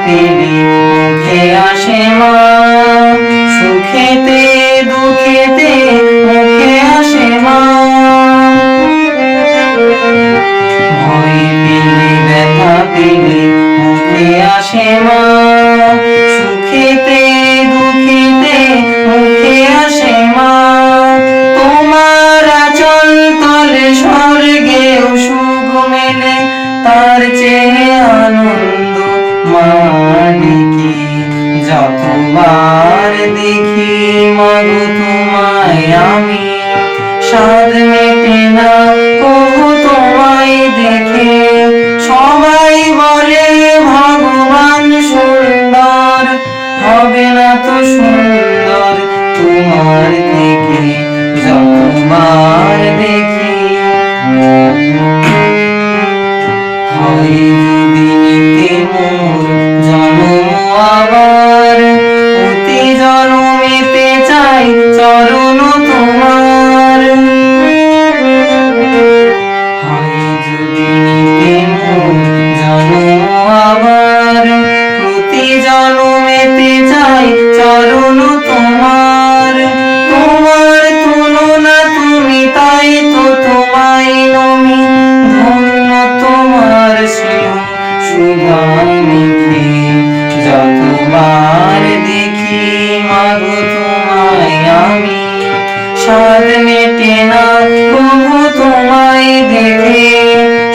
পেলে মুখে আসে মা, সুখেতে দুঃখেতে মুখে আসে মা। ভয় পেলে ব্যথা পেলে মুখে আসে মা, সুখেতে দুঃখেতে মুখে আসে মা। তোমার আঁচল তলে স্বর্গেও সুখ মেলে, তার চেয়ে আনন্দ মালিকি। যতবার দেখি মাগো তোমায় আমি, স্বাদ মেটে না কবু তোমায় দেখে। সবাই বলে ভগবান সুন্দর, হবে না তো সুন্দর তোমার থেকে যতবার দেখি। হয় যদি নিতে মোর জন্ম আবার, প্রতি জন্মেতে চাই চরণ তোমার। হয় যদি নিতে মোর জন্ম আবার, প্রতি জন্মেতে চাই চরণ তোমার। তোমার তুলনা তুমি, তাই তো তোমায় নমি, ধন্য তোমার স্নেহ সুধায় মেখে। যতবার দেখি মাগো তোমায় আমি, স্বাদ মেটে না কবু তোমায় দেখে।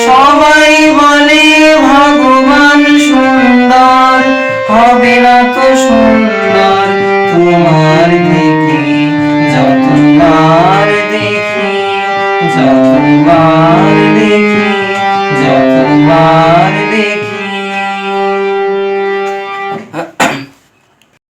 সবাই বলে ভগবান সুন্দর, হবে না তো সুন্দর তোমার থেকে যতবার দেখি, যতবার